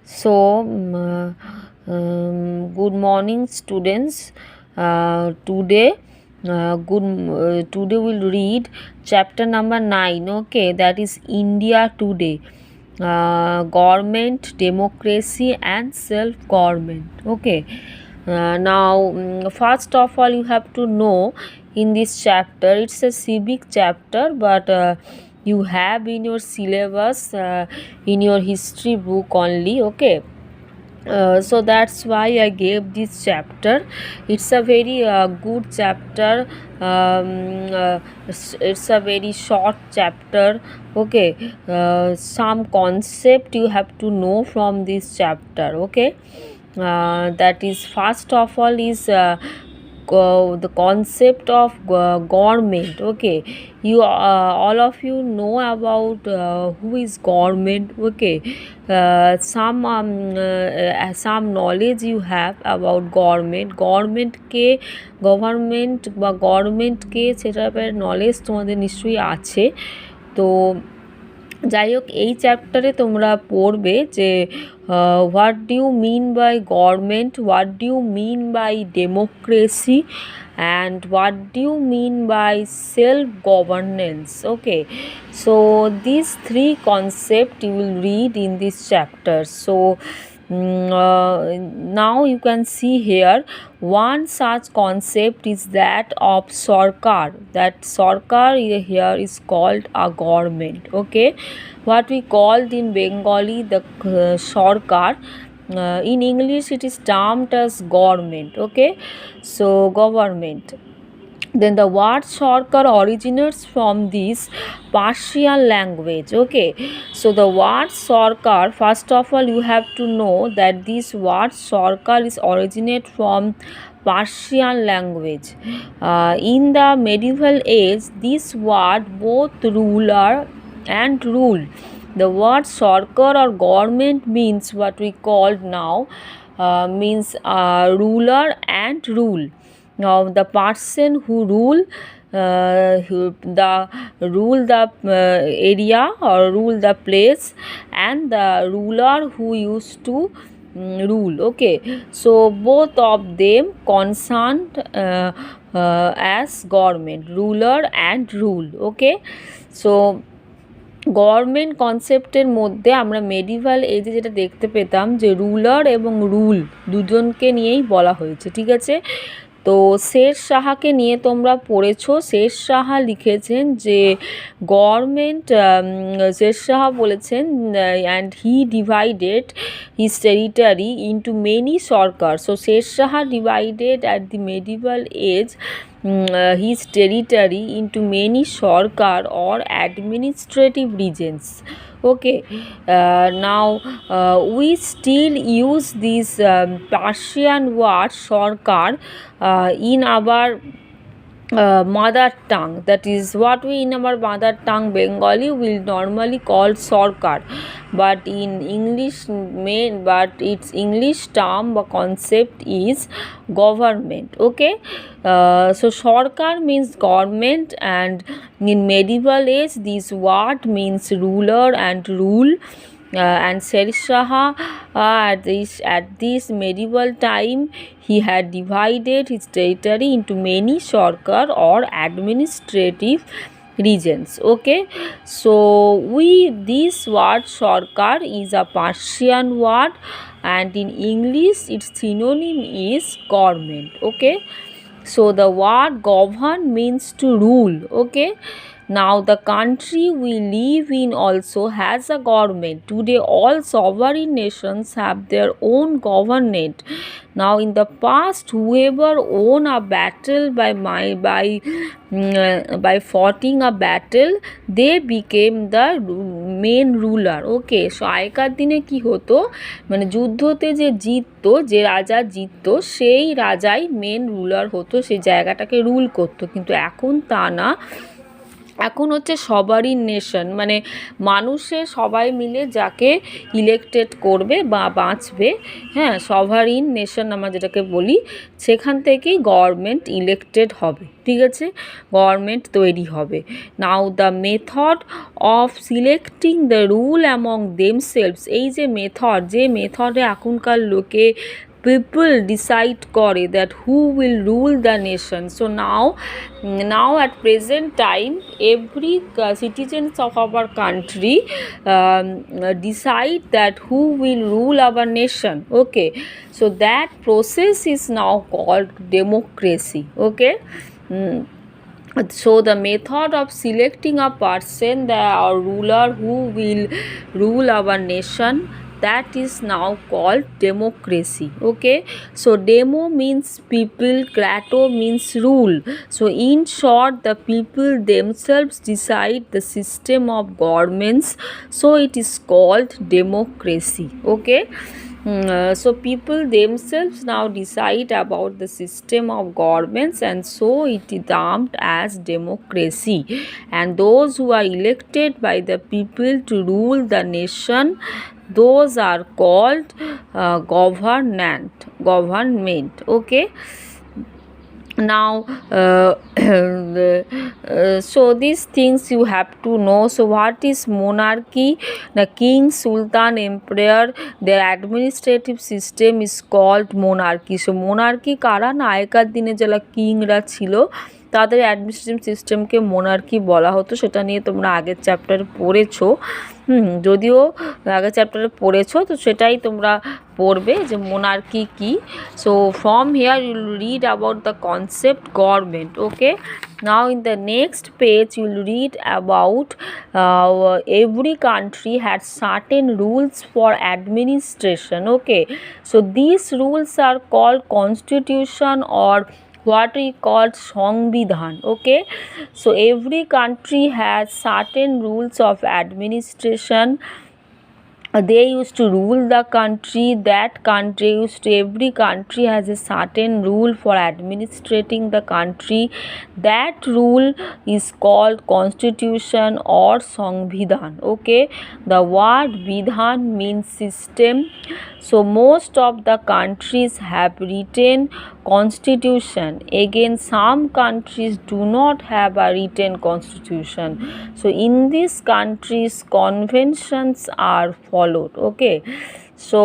Good morning, students. Today we'll read chapter number 9. Okay, that is India today. Government, democracy, and self-government. Okay. First of all, you have to know in this chapter. It's a civic chapter, but you have in your syllabus, in your history book only. Okay. So that's why I gave this chapter. It's a very good chapter. It's a very short chapter. Okay. Some concept you have to know from this chapter. Okay. That is, first of all, is the concept of government. Okay, you all of you know about who is government. Okay, some knowledge you have about government বা গভর্নমেন্টকে সেটার knowledge তোমাদের নিশ্চয়ই আছে। তো যাই হোক, এই চ্যাপ্টারে তোমরা পড়বে যে what do you mean by government, what do you mean by democracy, and what do you mean by self-governance. Okay, so these three concepts you will read in this chapter. So now you can see here one such concept is that of sarkar. That sarkar here is called a government. Okay, what we called in Bengali the sarkar, in English it is termed as government. Okay, so government. Then the word sarkar originates from this Persian language. Okay, so the word sarkar, first of all you have to know that this word sarkar is originate from Persian language. In the medieval age, this word both ruler and rule. The word sarkar or government means what we call now means ruler and rule. Now the person who rule the area or rule the place, and the ruler who used to rule. Okay, so both of them concerned as government, ruler and rule. Okay, so government কনসেপ্টের মধ্যে আমরা medieval এজে যেটা দেখতে পেতাম যে ruler এবং rule দুজনকে নিয়েই বলা হয়েছে। ঠিক আছে, তো শের সাহাকে নিয়ে তোমরা পড়েছো। শের সাহা লিখেছেন যে গভর্নমেন্ট, শের সাহা বলেছেন and he divided his territory into many sarkar. So Sher Shah divided at the medieval age his territory into many sarkar or administrative regions. Okay, now we still use this Persian word sarkar in our mother tongue. That is what we in our mother tongue Bengali will normally call sarkar, but in English its English term or concept is government. Okay, so sarkar means government, and in medieval age this word means ruler and rule. And Sher Shah at this medieval time he had divided his territory into many sarkar or administrative regions. Okay, so this word sarkar is a Persian word, and in English its synonym is government. Okay, so the word govern means to rule. Okay, now the country we live in also has a government. Today all sovereign nations have their own government. Now in the past, whoever won a battle by fighting a battle, they became the main ruler. Okay, so আগেকার দিনে কি হতো, মানে যুদ্ধতে যে জিততো, যে রাজা জিততো সেই রাজাই main ruler হতো, সেই জায়গাটাকে রুল করতো। কিন্তু এখন তা না, এখন হচ্ছে সবারই নেশন, মানে মানুষের সবাই মিলে যাকে ইলেক্টেড করবে বা বাঁচবে, হ্যাঁ, সভারিন নেশন আমরা যেটাকে বলি, সেখান থেকেই গভর্নমেন্ট ইলেক্টেড হবে, ঠিক আছে, গভর্নমেন্ট তৈরি হবে। Now the method of selecting the rule among themselves, এই যে মেথড, যে মেথডে এখনকার লোকে people decide করে that who will rule the nation. So now at present time every citizens of our country decide that who will rule our nation. Okay, so that process is now called democracy. Okay. So the method of selecting a person, the ruler who will rule our nation, that is now called democracy. Okay, so demo means people, krato means rule. So in short, the people themselves decide the system of governments, so it is called democracy. Okay. So people themselves now decide about the system of governments, and so it is termed as democracy. And those who are elected by the people to rule the nation, those are called government. Okay. Now so these things you have to know. So what is monarchy? The king, sultan, emperor, their administrative system is called monarchy. So monarchy কারা না, আগেকার দিনে যারা কিংরা ছিল তাদের administrative সিস্টেমকে monarchy বলা হতো। সেটা নিয়ে তোমরা আগের চ্যাপ্টারে পড়েছো, যদিও আগের চ্যাপ্টারে পড়েছো তো সেটাই তোমরা পড়বে যে মোনার্কি কি। So from here you'll read about the concept government. Okay, now in the next page you will read about every country had certain rules for administration. Okay, so these rules are called constitution or what we call সংবিধান. Okay, so every country has certain rules of administration. They used to rule the country. That country used to, every country has a certain rule for administrating the country. That rule is called constitution or সংবিধান. Okay, the word vidhan means system. So most of the countries have written constitution. Again, some countries do not have a written constitution. So in these countries conventions are followed. Okay, so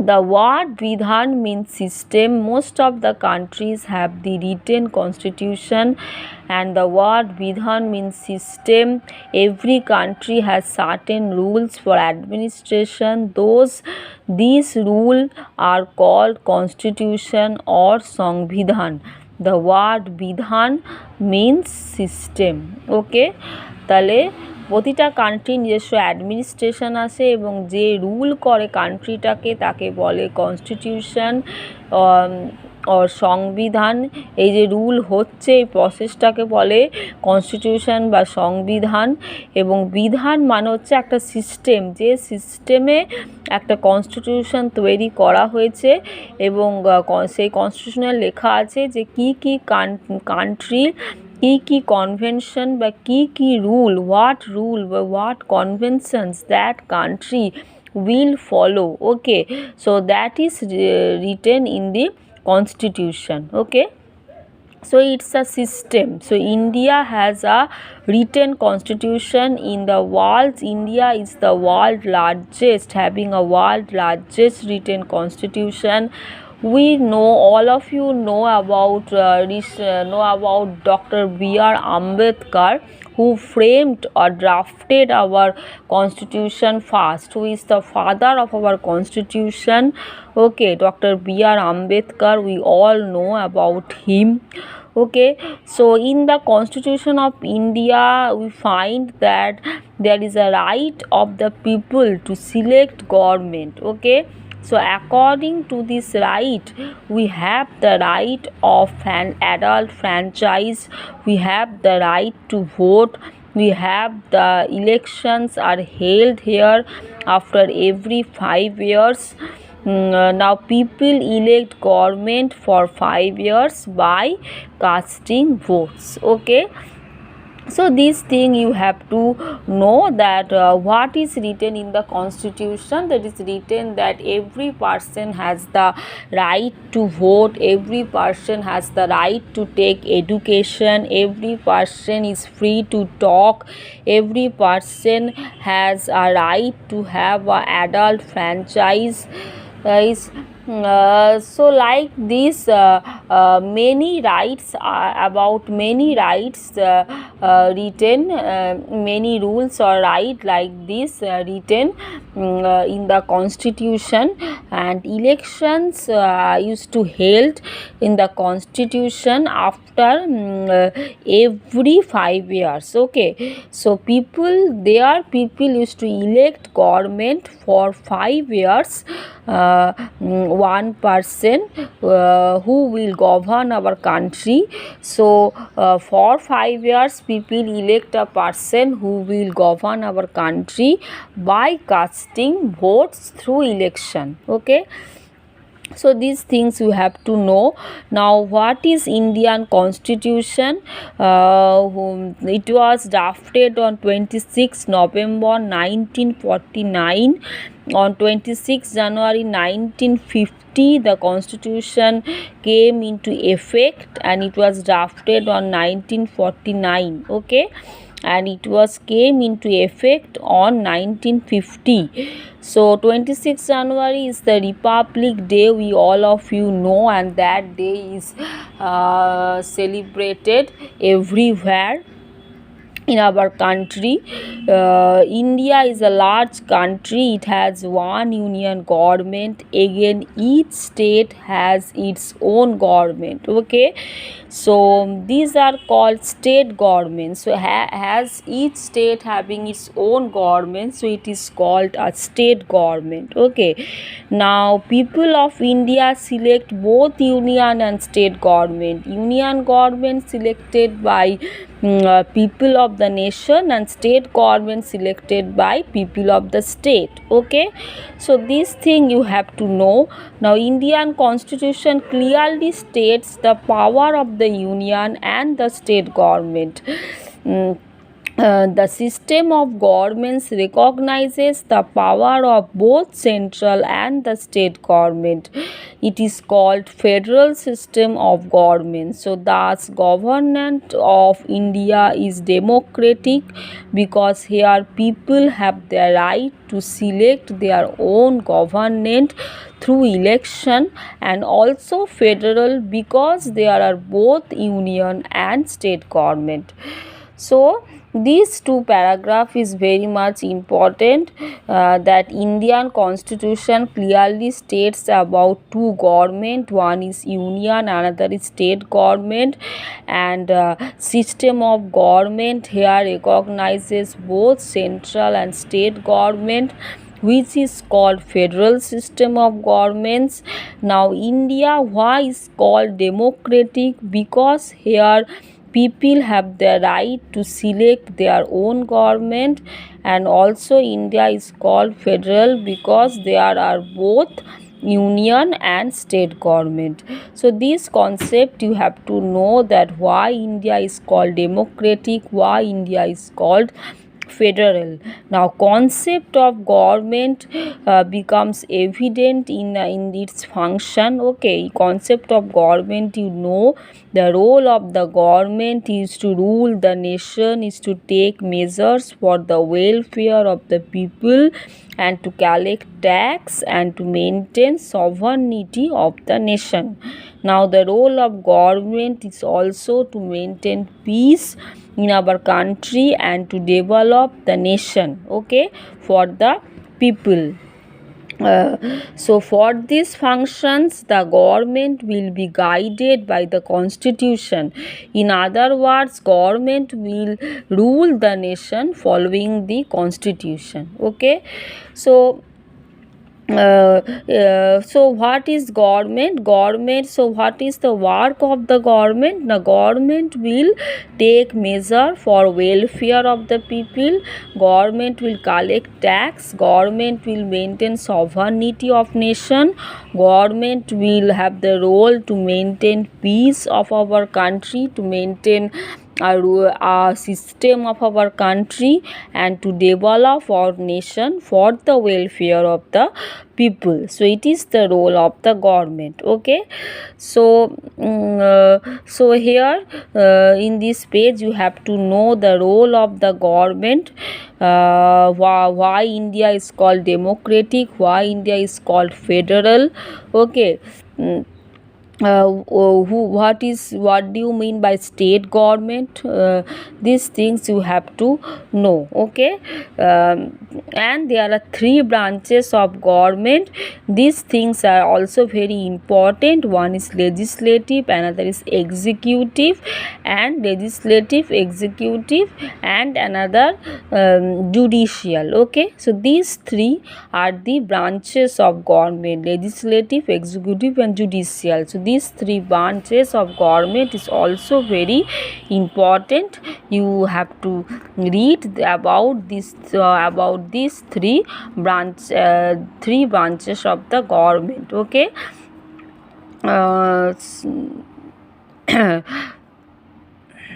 the word vidhan means system. Most of the countries have the written constitution, and the word vidhan means system. Every country has certain rules for administration. These rules are called constitution or সংবিধান. The word vidhan means system. Okay, তাহলে প্রতিটা country নিজস্ব administration আছে এবং যে rule করে কান্ট্রিটাকে তাকে বলে কনস্টিটিউশন আর সংবিধান। এই যে রুল হচ্ছে এই প্রসেসটাকে বলে কনস্টিটিউশন বা সংবিধান। এবং বিধান মানে হচ্ছে একটা সিস্টেম, যে সিস্টেমে একটা কনস্টিটিউশন তৈরি করা হয়েছে এবং সেই কনস্টিটিউশনে লেখা আছে যে কী কী কান্ট্রি কি কনভেনশন বা কি rule, what conventions that country will follow. Okay, so that is written in the constitution. Okay, so it's a system. So India has a written constitution. In the world, India is the world largest, having a world largest written constitution. We know, all of you know about Dr. B.R. Ambedkar, who framed or drafted our constitution first, who is the father of our constitution. Okay, Dr. B.R. Ambedkar, we all know about him. Okay, so in the constitution of India we find that there is a right of the people to select government. Okay, so according to this right, we have the right of an adult franchise, we have the right to vote, we have the elections are held here after every 5 years. Now people elect government for 5 years by casting votes. Okay, So this thing you have to know, that what is written in the constitution. That is written that every person has the right to vote, every person has the right to take education, every person is free to talk, every person has a right to have a adult franchise. So like this, many rights about many rights written, many rules or right like this written in the constitution. And elections used to held in the constitution after every 5 years. Okay, so people used to elect government for 5 years, one person who will govern our country. So for 5 years people elect a person who will govern our country by casting votes through election. Okay, so these things you have to know. Now what is Indian constitution? It was drafted on 26 November 1949. On 26 January 1950 the constitution came into effect, and it was drafted on 1949. Okay, and it was came into effect on 1950. So 26 January is the Republic Day, we all of you know, and that day is celebrated everywhere in our country. India is a large country. It has one union government. Again, each state has its own government. Okay, so these are called state governments. So has each state having its own government, so it is called a state government. Okay, now people of India select both union and state government. Union government selected by people of the nation, and state government selected by people of the state. Okay, so this thing you have to know. Now Indian constitution clearly states the power of the union and the state government. The system of governments recognizes the power of both central and the state government. It is called federal system of government. So thus government of India is democratic, because here people have the right to select their own government through election, and also federal because there are both union and state government. So these two paragraph is very much important, that Indian constitution clearly states about two government, one is union, another is state government, and system of government here recognizes both central and state government, which is called federal system of governments. Now India, why is called democratic? Because here people have the right to select their own government, and also India is called federal because there are both union and state government. So this concept you have to know, that why India is called democratic, why India is called federal. Now concept of government becomes evident in its function. Okay, concept of government, you know, the role of the government is to rule the nation, is to take measures for the welfare of the people, and to collect tax, and to maintain sovereignty of the nation. Now the role of government is also to maintain peace in our country and to develop the nation, okay, for the people. So for these functions the government will be guided by the constitution. In other words, government will rule the nation following the constitution. Okay, so so what is government? So what is the work of the government? The government will take measure for welfare of the people, government will collect tax, government will maintain sovereignty of nation, government will have the role to maintain peace of our country, to maintain a system of our country and to develop our nation for the welfare of the people. So it is the role of the government. Okay, so so here in this page you have to know the role of the government, why India is called democratic, why India is called federal. Okay. What do you mean by state government? These things you have to know. Okay. And there are three branches of government. These things are also very important. One is legislative, another is executive, and another judicial. Okay, so these three are the branches of government: legislative, executive, and judicial. So these three branches of government is also very important. You have to read about these three branches of the government. Okay.